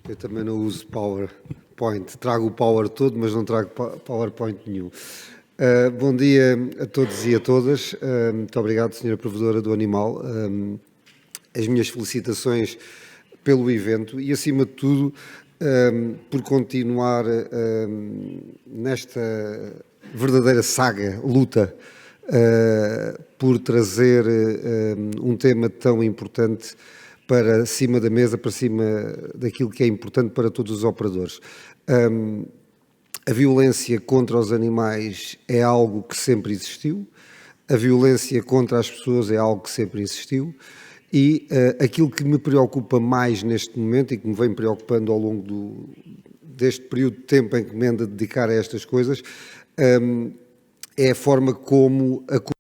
Eu também não uso PowerPoint. Trago o Power todo, mas não trago PowerPoint nenhum. Bom dia a todos e a todas. Muito obrigado, Sra. Provedora do Animal. As minhas felicitações pelo evento e, acima de tudo, por continuar nesta verdadeira saga, luta, por trazer um tema tão importante para cima da mesa, para cima daquilo que é importante para todos os operadores. A violência contra os animais é algo que sempre existiu, a violência contra as pessoas é algo que sempre existiu e aquilo que me preocupa mais neste momento e que me vem preocupando ao longo deste período de tempo em que me ando a dedicar a estas coisas é a forma como a comunidade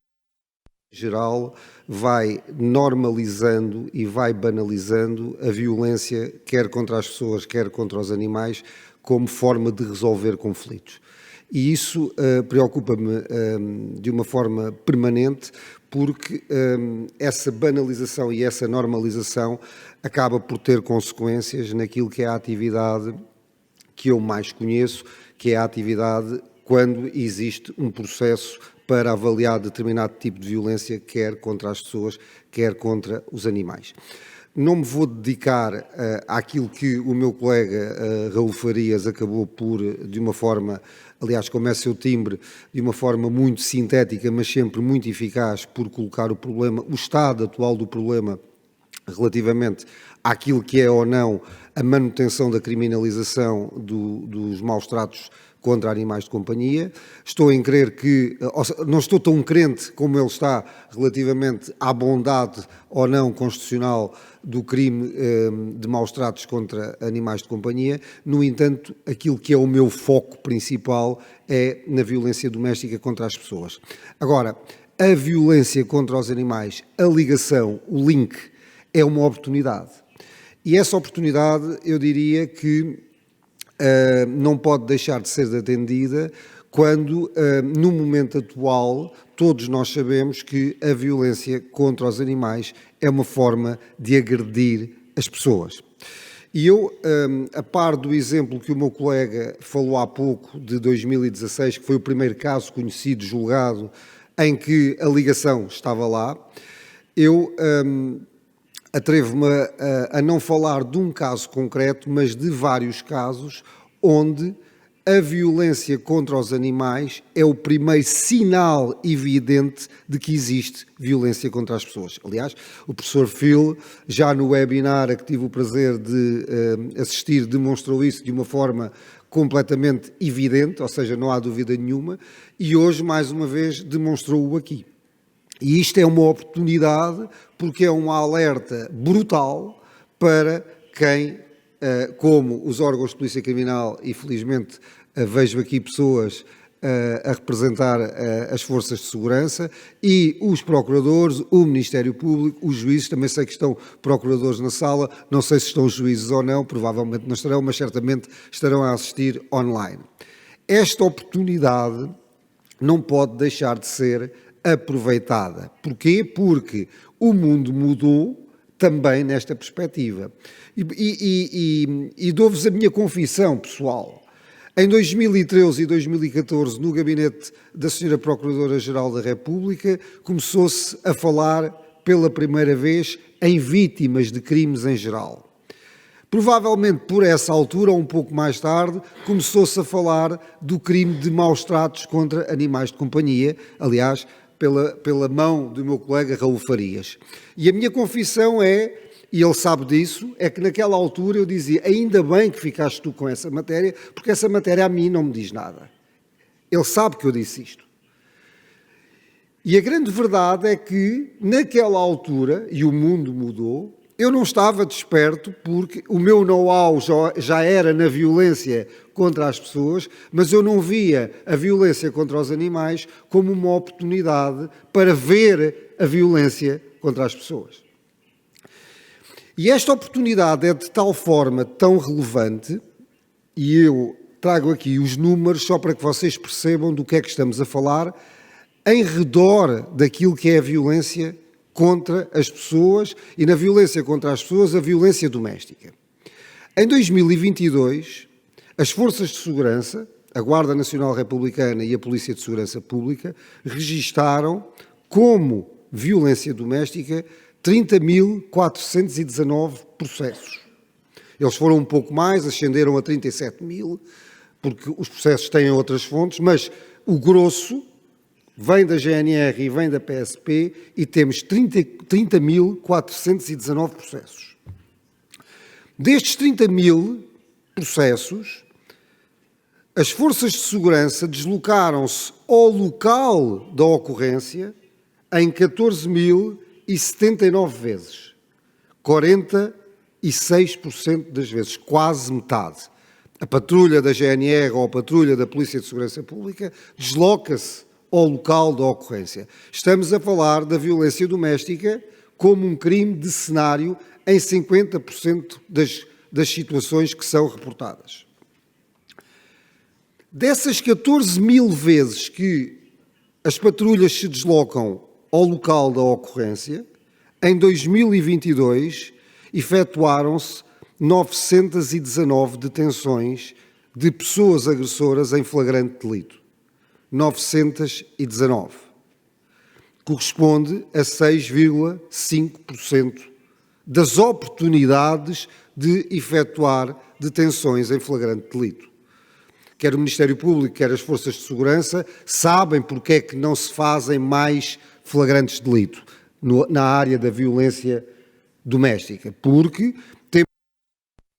em geral vai normalizando e vai banalizando a violência, quer contra as pessoas, quer contra os animais, como forma de resolver conflitos. E isso preocupa-me de uma forma permanente, porque essa banalização e essa normalização acaba por ter consequências naquilo que é a atividade que eu mais conheço, que é a atividade quando existe um processo para avaliar determinado tipo de violência, quer contra as pessoas, quer contra os animais. Não me vou dedicar àquilo que o meu colega Raul Farias acabou por, de uma forma, aliás, como é seu timbre, de uma forma muito sintética, mas sempre muito eficaz, por colocar o problema, o estado atual do problema, relativamente àquilo que é ou não a manutenção da criminalização dos maus-tratos contra animais de companhia. Estou em crer que, não estou tão crente como ele está relativamente à bondade ou não constitucional do crime de maus-tratos contra animais de companhia. No entanto, aquilo que é o meu foco principal é na violência doméstica contra as pessoas. Agora, a violência contra os animais, a ligação, o link, é uma oportunidade. E essa oportunidade, eu diria que não pode deixar de ser atendida quando, no momento atual, todos nós sabemos que a violência contra os animais é uma forma de agredir as pessoas. E eu, a par do exemplo que o meu colega falou há pouco, de 2016, que foi o primeiro caso conhecido, julgado, em que a ligação estava lá, eu atrevo-me a não falar de um caso concreto, mas de vários casos onde a violência contra os animais é o primeiro sinal evidente de que existe violência contra as pessoas. Aliás, o professor Phil, já no webinar a que tive o prazer de assistir, demonstrou isso de uma forma completamente evidente, ou seja, não há dúvida nenhuma, e hoje, mais uma vez, demonstrou-o aqui. E isto é uma oportunidade, porque é um alerta brutal para quem, como os órgãos de polícia criminal, e felizmente vejo aqui pessoas a representar as forças de segurança, e os procuradores, o Ministério Público, os juízes, também sei que estão procuradores na sala, não sei se estão juízes ou não, provavelmente não estarão, mas certamente estarão a assistir online. Esta oportunidade não pode deixar de ser aproveitada. Porquê? Porque o mundo mudou também nesta perspectiva. E dou-vos a minha confissão pessoal. Em 2013 e 2014, no gabinete da Sra. Procuradora-Geral da República, começou-se a falar pela primeira vez em vítimas de crimes em geral. Provavelmente por essa altura, ou um pouco mais tarde, começou-se a falar do crime de maus-tratos contra animais de companhia, aliás, pela mão do meu colega Raul Farias. E a minha confissão é, e ele sabe disso, é que naquela altura eu dizia, ainda bem que ficaste tu com essa matéria, porque essa matéria a mim não me diz nada. Ele sabe que eu disse isto. E a grande verdade é que, naquela altura, e o mundo mudou, eu não estava desperto porque o meu know-how já era na violência contra as pessoas, mas eu não via a violência contra os animais como uma oportunidade para ver a violência contra as pessoas. E esta oportunidade é de tal forma tão relevante, e eu trago aqui os números só para que vocês percebam do que é que estamos a falar, em redor daquilo que é a violência contra as pessoas, e na violência contra as pessoas, a violência doméstica. Em 2022, as forças de segurança, a Guarda Nacional Republicana e a Polícia de Segurança Pública, registaram como violência doméstica 30.419 processos. Eles foram um pouco mais, ascenderam a 37.000, porque os processos têm outras fontes, mas o grosso vem da GNR e vem da PSP e temos 30.419 processos. Destes 30.000 processos, as forças de segurança deslocaram-se ao local da ocorrência em 14.079 vezes, 46% das vezes, quase metade. A patrulha da GNR ou a patrulha da Polícia de Segurança Pública desloca-se ao local da ocorrência. Estamos a falar da violência doméstica como um crime de cenário em 50% das situações que são reportadas. Dessas 14.000 vezes que as patrulhas se deslocam ao local da ocorrência, em 2022 efetuaram-se 919 detenções de pessoas agressoras em flagrante delito. 919. Corresponde a 6,5% das oportunidades de efetuar detenções em flagrante delito. Quer o Ministério Público, quer as forças de segurança, sabem porque é que não se fazem mais flagrantes de delito na área da violência doméstica. Porque temos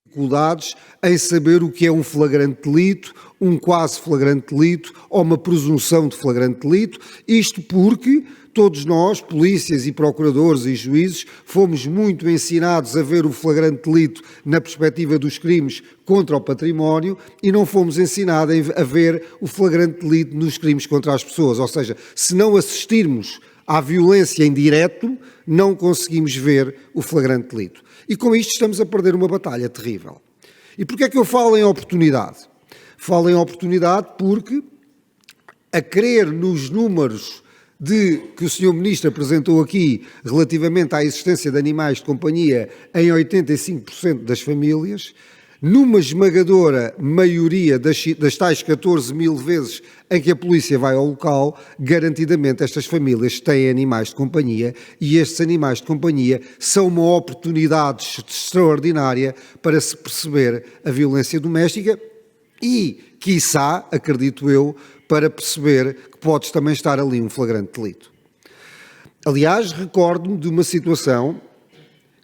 dificuldades em saber o que é um flagrante delito, um quase flagrante delito ou uma presunção de flagrante delito. Isto porque todos nós, polícias e procuradores e juízes, fomos muito ensinados a ver o flagrante delito na perspectiva dos crimes contra o património e não fomos ensinados a ver o flagrante delito nos crimes contra as pessoas. Ou seja, se não assistirmos à violência em direto, não conseguimos ver o flagrante delito. E com isto estamos a perder uma batalha terrível. E porquê é que eu falo em oportunidade? Falo em oportunidade porque, a crer nos números que o Sr. Ministro apresentou aqui relativamente à existência de animais de companhia em 85% das famílias, numa esmagadora maioria das tais 14.000 vezes em que a polícia vai ao local, garantidamente estas famílias têm animais de companhia e estes animais de companhia são uma oportunidade extraordinária para se perceber a violência doméstica e, quiçá, acredito eu, para perceber que pode também estar ali um flagrante delito. Aliás, recordo-me de uma situação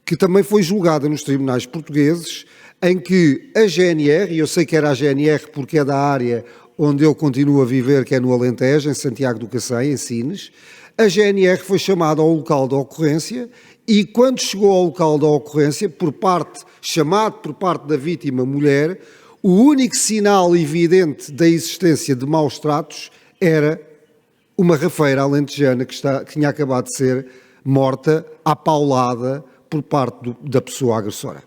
que também foi julgada nos tribunais portugueses, em que a GNR, e eu sei que era a GNR porque é da área onde eu continuo a viver, que é no Alentejo, em Santiago do Cacém, em Sines, a GNR foi chamada ao local da ocorrência e quando chegou ao local da ocorrência, chamado por parte da vítima mulher, o único sinal evidente da existência de maus tratos era uma rafeira alentejana que tinha acabado de ser morta à paulada por parte da pessoa agressora.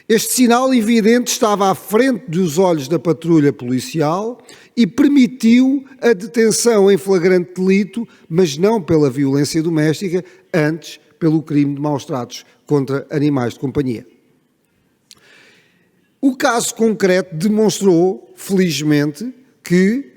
Este sinal evidente estava à frente dos olhos da patrulha policial e permitiu a detenção em flagrante delito, mas não pela violência doméstica, antes pelo crime de maus tratos contra animais de companhia. O caso concreto demonstrou, felizmente, que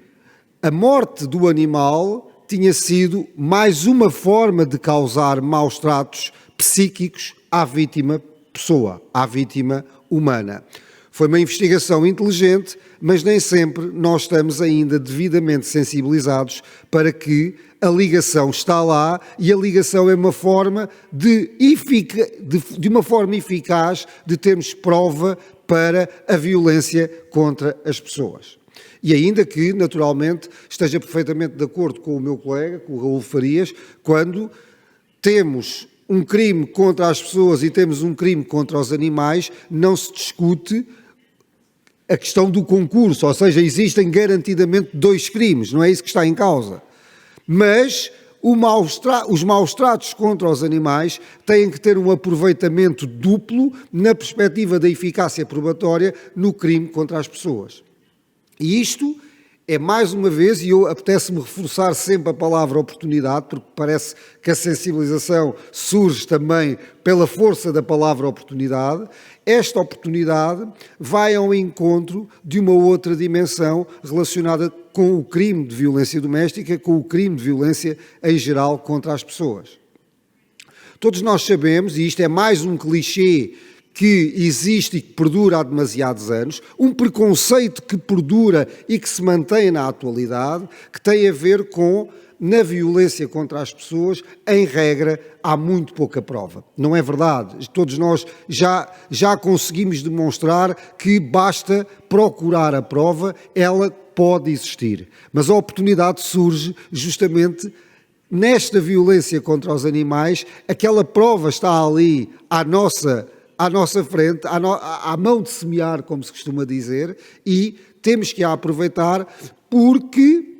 a morte do animal tinha sido mais uma forma de causar maus tratos psíquicos à vítima pessoa, à vítima humana. Foi uma investigação inteligente, mas nem sempre nós estamos ainda devidamente sensibilizados para que a ligação está lá e a ligação é uma forma de uma forma eficaz de termos prova para a violência contra as pessoas. E ainda que, naturalmente, esteja perfeitamente de acordo com o meu colega, com o Raul Farias, quando temos um crime contra as pessoas e temos um crime contra os animais, não se discute a questão do concurso, ou seja, existem garantidamente dois crimes, não é isso que está em causa. Mas os maus tratos contra os animais têm que ter um aproveitamento duplo na perspectiva da eficácia probatória no crime contra as pessoas. E isto é mais uma vez, e eu apetece-me reforçar sempre a palavra oportunidade, porque parece que a sensibilização surge também pela força da palavra oportunidade. Esta oportunidade vai ao encontro de uma outra dimensão relacionada com o crime de violência doméstica, com o crime de violência em geral contra as pessoas. Todos nós sabemos, e isto é mais um clichê que existe e que perdura há demasiados anos, um preconceito que perdura e que se mantém na atualidade, que tem a ver com, na violência contra as pessoas, em regra, há muito pouca prova. Não é verdade. Todos nós já conseguimos demonstrar que basta procurar a prova, ela pode existir. Mas a oportunidade surge justamente nesta violência contra os animais, aquela prova está ali à nossa frente, à mão de semear, como se costuma dizer, e temos que a aproveitar porque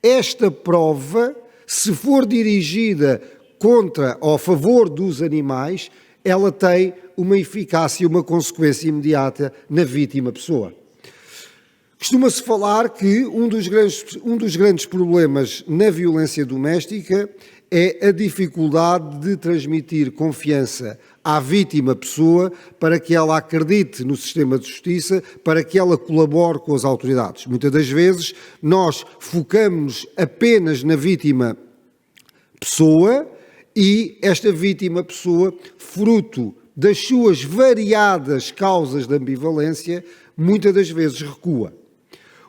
esta prova, se for dirigida contra ou a favor dos animais, ela tem uma eficácia e uma consequência imediata na vítima pessoa. Costuma-se falar que um dos grandes problemas na violência doméstica é a dificuldade de transmitir confiança à vítima pessoa para que ela acredite no sistema de justiça, para que ela colabore com as autoridades. Muitas das vezes nós focamos apenas na vítima pessoa e esta vítima pessoa, fruto das suas variadas causas de ambivalência, muitas das vezes recua.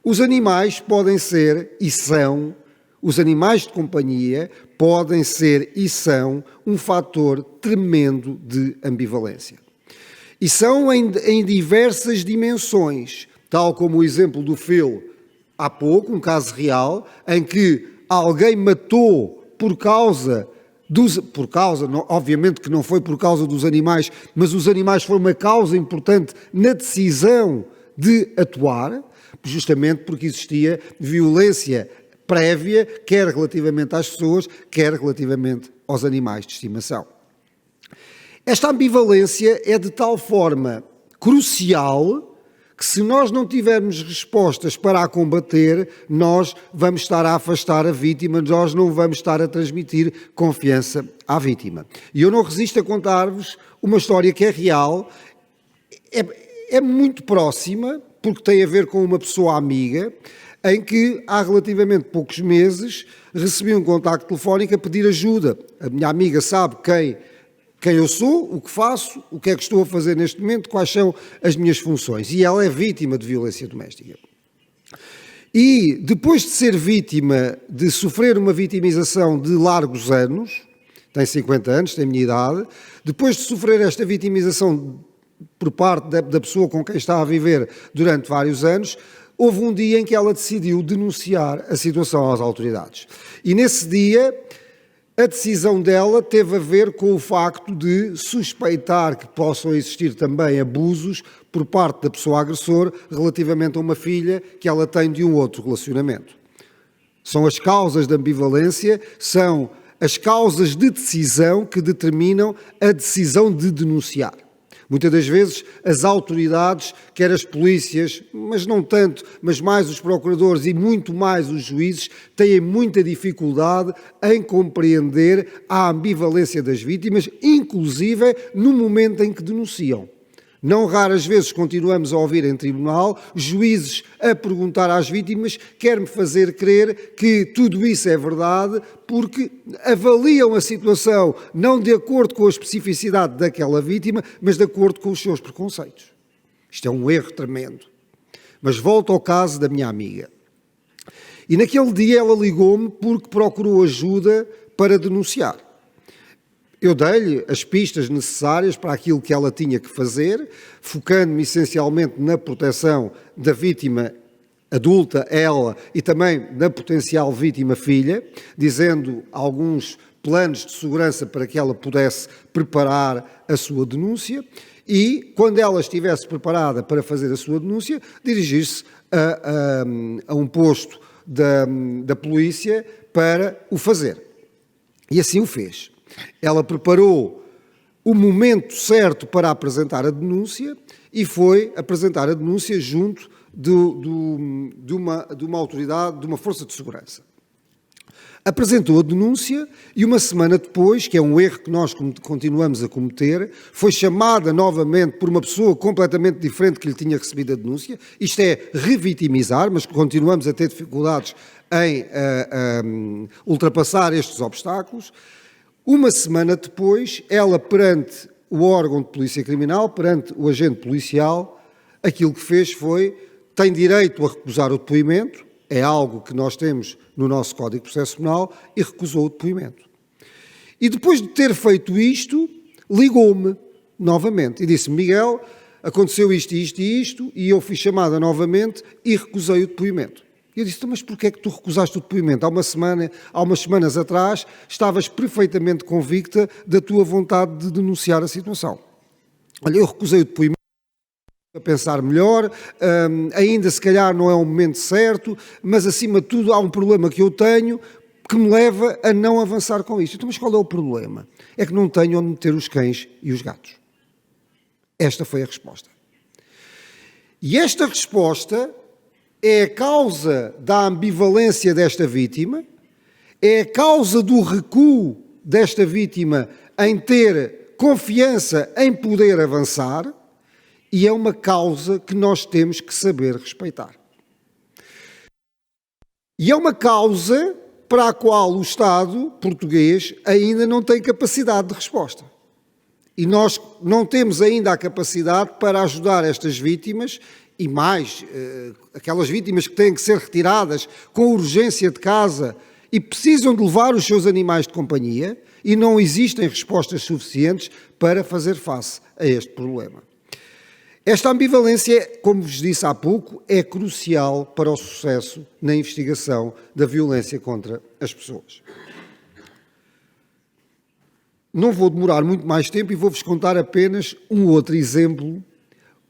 Os animais podem ser e são, os animais de companhia podem ser e são um fator tremendo de ambivalência. E são em diversas dimensões, tal como o exemplo do Phil há pouco, um caso real, em que alguém matou obviamente que não foi por causa dos animais, mas os animais foram uma causa importante na decisão de atuar, justamente porque existia violência prévia, quer relativamente às pessoas, quer relativamente aos animais de estimação. Esta ambivalência é de tal forma crucial que se nós não tivermos respostas para a combater, nós vamos estar a afastar a vítima, nós não vamos estar a transmitir confiança à vítima. E eu não resisto a contar-vos uma história que é real, é muito próxima, porque tem a ver com uma pessoa amiga, em que há relativamente poucos meses recebi um contacto telefónico a pedir ajuda. A minha amiga sabe quem eu sou, o que faço, o que é que estou a fazer neste momento, quais são as minhas funções. E ela é vítima de violência doméstica. E depois de ser vítima, de sofrer uma vitimização de largos anos, tem 50 anos, tem a minha idade, depois de sofrer esta vitimização por parte da pessoa com quem está a viver durante vários anos, houve um dia em que ela decidiu denunciar a situação às autoridades. E nesse dia, a decisão dela teve a ver com o facto de suspeitar que possam existir também abusos por parte da pessoa agressora relativamente a uma filha que ela tem de um outro relacionamento. São as causas de ambivalência, são as causas de decisão que determinam a decisão de denunciar. Muitas das vezes as autoridades, quer as polícias, mas não tanto, mas mais os procuradores e muito mais os juízes, têm muita dificuldade em compreender a ambivalência das vítimas, inclusive no momento em que denunciam. Não raras vezes continuamos a ouvir em tribunal juízes a perguntar às vítimas, quer-me fazer crer que tudo isso é verdade, porque avaliam a situação não de acordo com a especificidade daquela vítima, mas de acordo com os seus preconceitos. Isto é um erro tremendo. Mas volto ao caso da minha amiga. E naquele dia ela ligou-me porque procurou ajuda para denunciar. Eu dei-lhe as pistas necessárias para aquilo que ela tinha que fazer, focando-me essencialmente na proteção da vítima adulta, ela, e também da potencial vítima filha, dizendo alguns planos de segurança para que ela pudesse preparar a sua denúncia e, quando ela estivesse preparada para fazer a sua denúncia, dirigir-se a um posto da polícia para o fazer. E assim o fez. Ela preparou o momento certo para apresentar a denúncia e foi apresentar a denúncia junto de uma autoridade, de uma força de segurança. Apresentou a denúncia e uma semana depois, que é um erro que nós continuamos a cometer, foi chamada novamente por uma pessoa completamente diferente que lhe tinha recebido a denúncia. Isto é revitimizar, mas continuamos a ter dificuldades em ultrapassar estes obstáculos. Uma semana depois, ela perante o órgão de polícia criminal, perante o agente policial, aquilo que fez foi, tem direito a recusar o depoimento, é algo que nós temos no nosso Código de Processo Penal, e recusou o depoimento. E depois de ter feito isto, ligou-me novamente e disse-me: Miguel, aconteceu isto, isto e isto, e eu fui chamada novamente e recusei o depoimento. E eu disse: mas porquê é que tu recusaste o depoimento? Há umas semanas atrás, estavas perfeitamente convicta da tua vontade de denunciar a situação. Olha, eu recusei o depoimento, a pensar melhor, ainda se calhar não é o momento certo, mas acima de tudo há um problema que eu tenho que me leva a não avançar com isto. Então, mas qual é o problema? É que não tenho onde meter os cães e os gatos. Esta foi a resposta. E esta resposta é a causa da ambivalência desta vítima, é a causa do recuo desta vítima em ter confiança em poder avançar, e é uma causa que nós temos que saber respeitar. E é uma causa para a qual o Estado português ainda não tem capacidade de resposta. E nós não temos ainda a capacidade para ajudar estas vítimas, e mais, aquelas vítimas que têm que ser retiradas com urgência de casa e precisam de levar os seus animais de companhia, e não existem respostas suficientes para fazer face a este problema. Esta ambivalência, como vos disse há pouco, é crucial para o sucesso na investigação da violência contra as pessoas. Não vou demorar muito mais tempo e vou-vos contar apenas um outro exemplo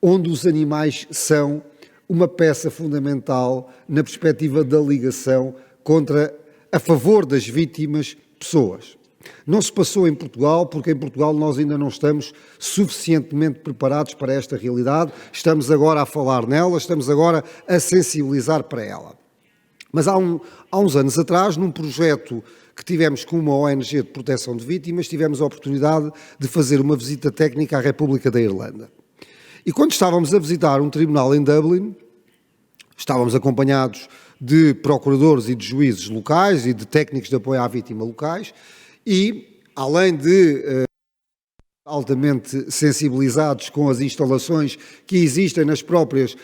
onde os animais são uma peça fundamental na perspectiva da ligação a favor das vítimas, pessoas. Não se passou em Portugal, porque em Portugal nós ainda não estamos suficientemente preparados para esta realidade, estamos agora a falar nela, estamos agora a sensibilizar para ela. Mas há uns anos atrás, num projeto que tivemos com uma ONG de proteção de vítimas, tivemos a oportunidade de fazer uma visita técnica à República da Irlanda. E quando estávamos a visitar um tribunal em Dublin, estávamos acompanhados de procuradores e de juízes locais e de técnicos de apoio à vítima locais, e, além de altamente sensibilizados com as instalações que existem nos próprios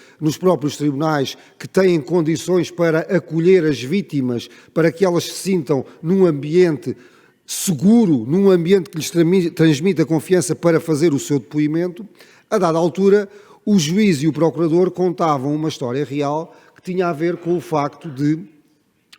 tribunais, que têm condições para acolher as vítimas, para que elas se sintam num ambiente seguro, num ambiente que lhes transmita confiança para fazer o seu depoimento, a dada altura, o juiz e o procurador contavam uma história real que tinha a ver com o facto de,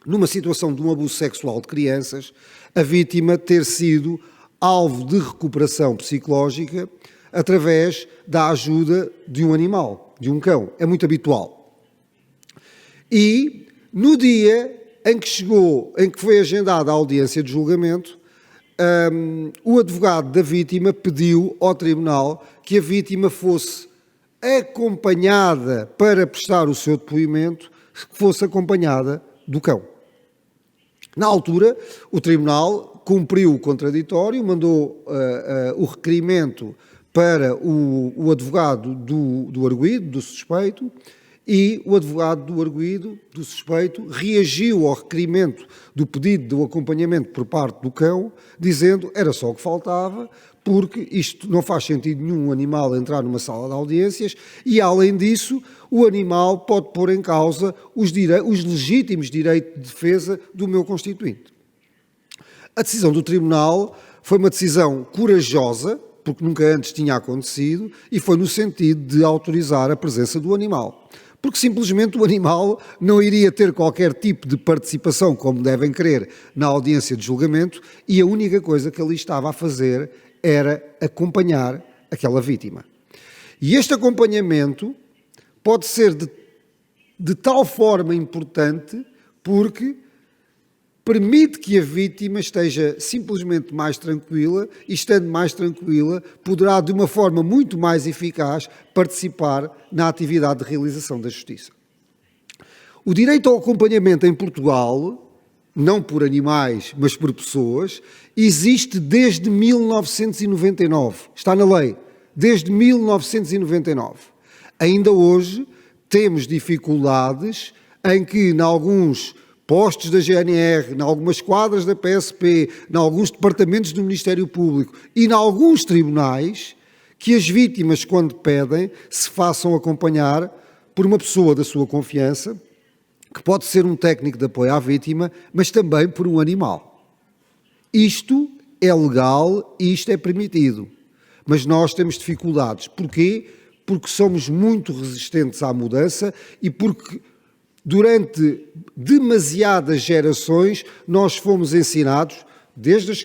numa situação de um abuso sexual de crianças, a vítima ter sido alvo de recuperação psicológica através da ajuda de um animal, de um cão. É muito habitual. E no dia em que foi agendada a audiência de julgamento, o advogado da vítima pediu ao tribunal que a vítima fosse acompanhada para prestar o seu depoimento, que fosse acompanhada do cão. Na altura, o tribunal cumpriu o contraditório, mandou o requerimento para o advogado do arguido, do suspeito, e o advogado do arguido, do suspeito, reagiu ao requerimento do pedido do acompanhamento por parte do cão, dizendo que era só o que faltava, porque isto não faz sentido nenhum animal entrar numa sala de audiências e, além disso, o animal pode pôr em causa os legítimos direitos de defesa do meu constituinte. A decisão do tribunal foi uma decisão corajosa, porque nunca antes tinha acontecido, e foi no sentido de autorizar a presença do animal. Porque simplesmente o animal não iria ter qualquer tipo de participação, como devem crer, na audiência de julgamento, e a única coisa que ali estava a fazer era acompanhar aquela vítima. E este acompanhamento pode ser de tal forma importante porque permite que a vítima esteja simplesmente mais tranquila e, estando mais tranquila, poderá, de uma forma muito mais eficaz, participar na atividade de realização da justiça. O direito ao acompanhamento em Portugal, não por animais, mas por pessoas, existe desde 1999. Está na lei, desde 1999. Ainda hoje temos dificuldades em que, em alguns postos da GNR, em algumas quadras da PSP, em alguns departamentos do Ministério Público e em alguns tribunais, que as vítimas, quando pedem, se façam acompanhar por uma pessoa da sua confiança, que pode ser um técnico de apoio à vítima, mas também por um animal. Isto é legal e isto é permitido, mas nós temos dificuldades. Porquê? Porque somos muito resistentes à mudança e porque durante demasiadas gerações nós fomos ensinados, desde as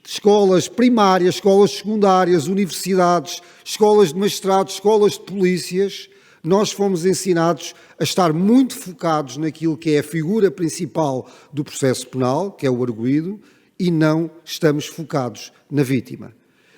escolas primárias, escolas secundárias, universidades, escolas de magistrados, escolas de polícias, nós fomos ensinados a estar muito focados naquilo que é a figura principal do processo penal, que é o arguido, e não estamos focados na vítima.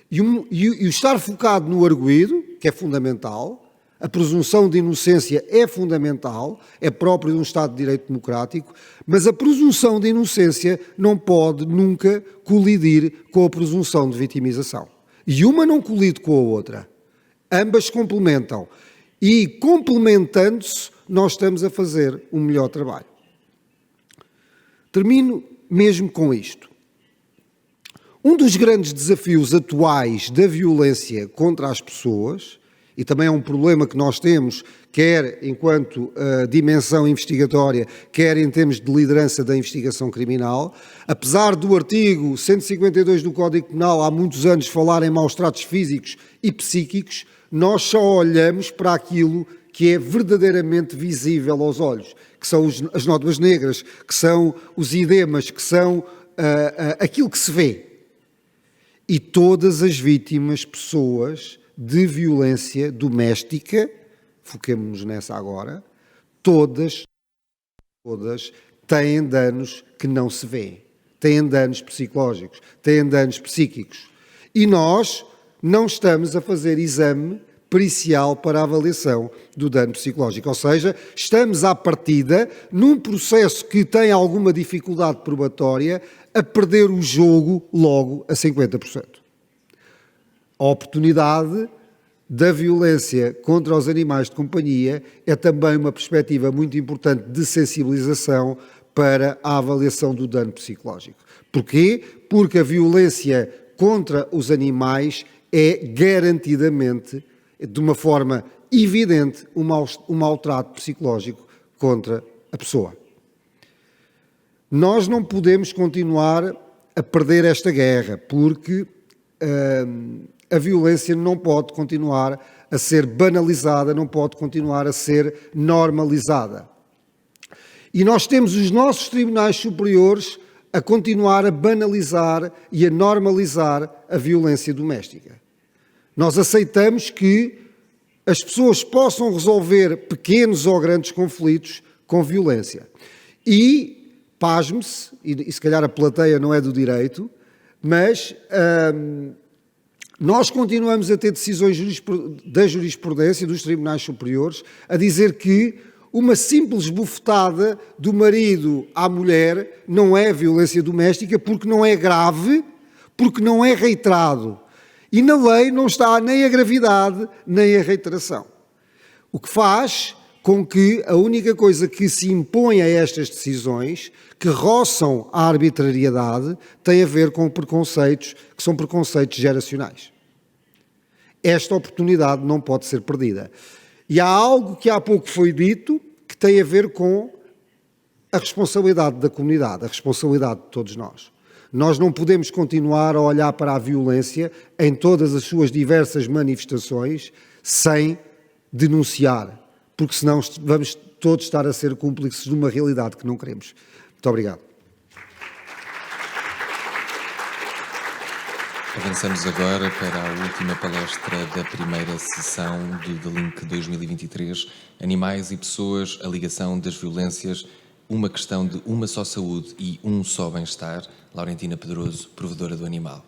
E o estar focado no arguido, que é fundamental, a presunção de inocência é fundamental, é próprio de um Estado de Direito democrático, mas a presunção de inocência não pode nunca colidir com a presunção de vitimização. E uma não colide com a outra. Ambas complementam. E, complementando-se, nós estamos a fazer um melhor trabalho. Termino mesmo com isto. Um dos grandes desafios atuais da violência contra as pessoas, e também é um problema que nós temos, quer enquanto dimensão investigatória, quer em termos de liderança da investigação criminal, apesar do artigo 152 do Código Penal há muitos anos falar em maus-tratos físicos e psíquicos, nós só olhamos para aquilo que é verdadeiramente visível aos olhos, que são as nódoas negras, que são os edemas, que são aquilo que se vê. E todas as vítimas, pessoas de violência doméstica, foquemos-nos nessa agora, todas têm danos que não se vêem, têm danos psicológicos, têm danos psíquicos. E nós não estamos a fazer exame pericial para a avaliação do dano psicológico, ou seja, estamos à partida, num processo que tem alguma dificuldade probatória, a perder o jogo logo a 50%. A oportunidade da violência contra os animais de companhia é também uma perspectiva muito importante de sensibilização para a avaliação do dano psicológico. Porquê? Porque a violência contra os animais é garantidamente, de uma forma evidente, um maltrato psicológico contra a pessoa. Nós não podemos continuar a perder esta guerra, porque a violência não pode continuar a ser banalizada, não pode continuar a ser normalizada. E nós temos os nossos tribunais superiores a continuar a banalizar e a normalizar a violência doméstica. Nós aceitamos que as pessoas possam resolver pequenos ou grandes conflitos com violência. E, pasme-se, e se calhar a plateia não é do direito, mas nós continuamos a ter decisões da jurisprudência dos tribunais superiores a dizer que uma simples bufetada do marido à mulher não é violência doméstica porque não é grave, porque não é reiterado. E na lei não está nem a gravidade, nem a reiteração. O que faz com que a única coisa que se impõe a estas decisões, que roçam a arbitrariedade, tem a ver com preconceitos, que são preconceitos geracionais. Esta oportunidade não pode ser perdida. E há algo que há pouco foi dito, que tem a ver com a responsabilidade da comunidade, a responsabilidade de todos nós. Nós não podemos continuar a olhar para a violência em todas as suas diversas manifestações sem denunciar, porque senão vamos todos estar a ser cúmplices de uma realidade que não queremos. Muito obrigado. Avançamos agora para a última palestra da primeira sessão do The Link 2023, Animais e Pessoas, a ligação das violências uma questão de uma só saúde e um só bem-estar. Laurentina Pedroso, provedora do animal.